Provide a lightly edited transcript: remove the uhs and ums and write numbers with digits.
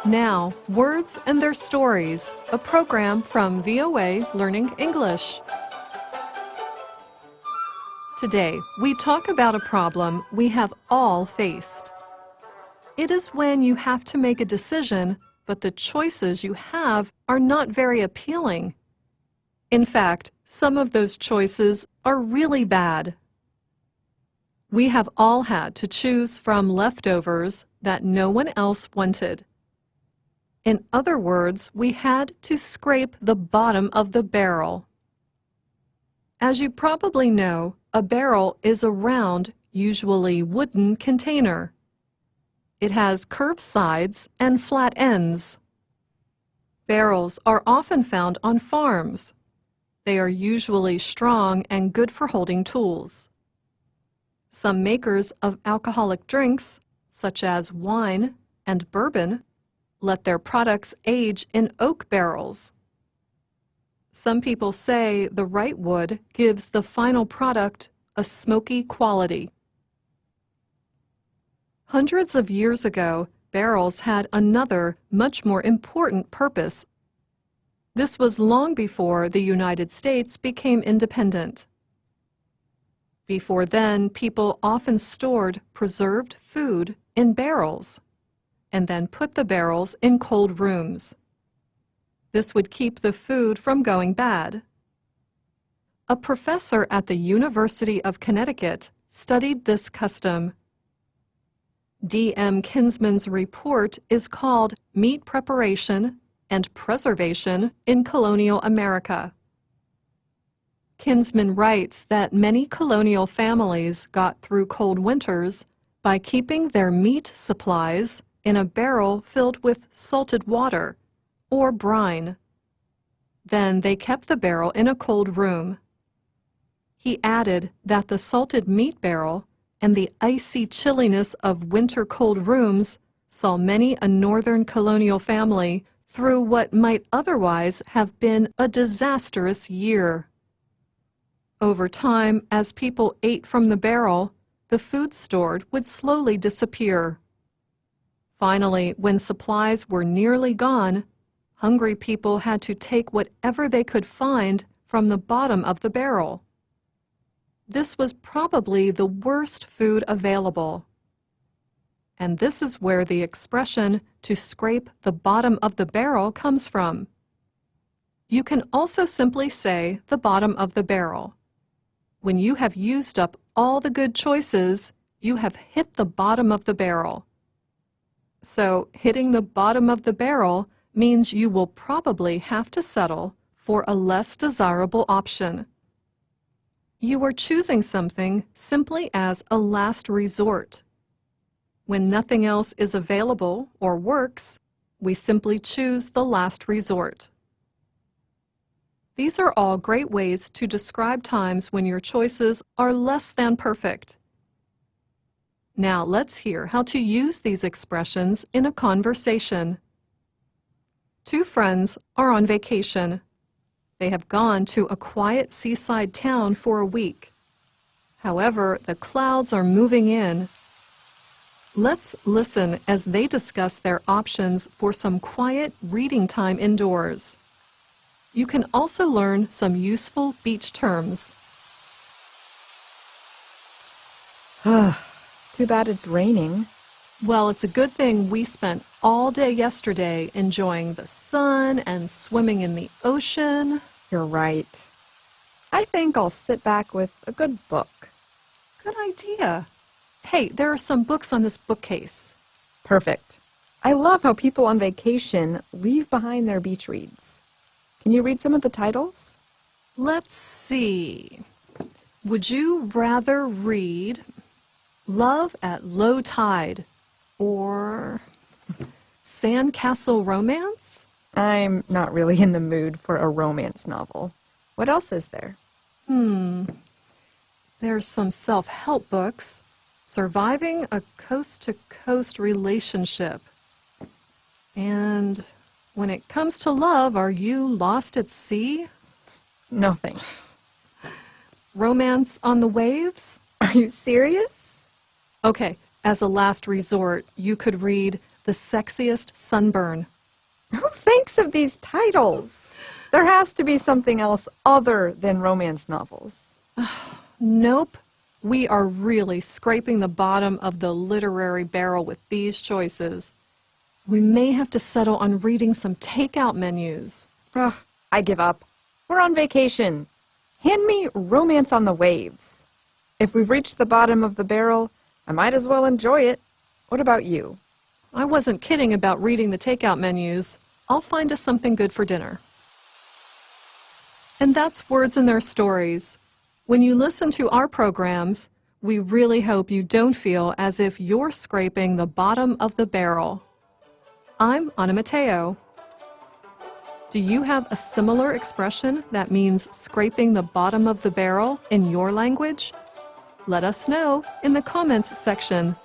Now, Words and Their Stories, a program from VOA Learning English. Today, we talk about a problem we have all faced. It is when you have to make a decision, but the choices you have are not very appealing. In fact, some of those choices are really bad. We have all had to choose from leftovers that no one else wanted. In other words, we had to scrape the bottom of the barrel. As you probably know, a barrel is a round, usually wooden container. It has curved sides and flat ends. Barrels are often found on farms. They are usually strong and good for holding tools. Some makers of alcoholic drinks, such as wine and bourbon, let their products age in oak barrels. Some people say the right wood gives the final product a smoky quality. Hundreds of years ago, barrels had another, much more important purpose. This was long before the United States became independent. Before then, people often stored preserved food in barrels and then put the barrels in cold rooms. This would keep the food from going bad. A professor at the University of Connecticut studied this custom. D.M. Kinsman's report is called Meat Preparation and Preservation in Colonial America. Kinsman writes that many colonial families got through cold winters by keeping their meat supplies in a barrel filled with salted water or brine. Then they kept the barrel in a cold room. He added that the salted meat barrel and the icy chilliness of winter cold rooms saw many a northern colonial family through what might otherwise have been a disastrous year. Over time, as people ate from the barrel, the food stored would slowly disappear. Finally, when supplies were nearly gone, hungry people had to take whatever they could find from the bottom of the barrel. This was probably the worst food available. And this is where the expression to scrape the bottom of the barrel comes from. You can also simply say the bottom of the barrel. When you have used up all the good choices, you have hit the bottom of the barrel. So, hitting the bottom of the barrel means you will probably have to settle for a less desirable option. You are choosing something simply as a last resort. When nothing else is available or works, we simply choose the last resort. These are all great ways to describe times when your choices are less than perfect. Now let's hear how to use these expressions in a conversation. Two friends are on vacation. They have gone to a quiet seaside town for a week. However, the clouds are moving in. Let's listen as they discuss their options for some quiet reading time indoors. You can also learn some useful beach terms. Too bad it's raining. Well, it's a good thing we spent all day yesterday enjoying the sun and swimming in the ocean. You're right. I think I'll sit back with a good book. Good idea. Hey, there are some books on this bookcase. Perfect. I love how people on vacation leave behind their beach reads. Can you read some of the titles? Let's see. Would you rather read Love at Low Tide or Sandcastle Romance? I'm not really in the mood for a romance novel. What else is there? There's some self-help books. Surviving a Coast-to-Coast Relationship. And When It Comes to Love, Are You Lost at Sea? No thanks. Romance on the Waves? Are you serious? Okay, as a last resort, you could read The Sexiest Sunburn. Who thinks of these titles? There has to be something else other than romance novels. Nope. We are really scraping the bottom of the literary barrel with these choices. We may have to settle on reading some takeout menus. Ugh, I give up. We're on vacation. Hand me Romance on the Waves. If we've reached the bottom of the barrel, I might as well enjoy it. What about you? I wasn't kidding about reading the takeout menus. I'll find us something good for dinner. And that's Words and Their Stories. When you listen to our programs, we really hope you don't feel as if you're scraping the bottom of the barrel. I'm Ana Mateo. Do you have a similar expression that means scraping the bottom of the barrel in your language? Let us know in the comments section.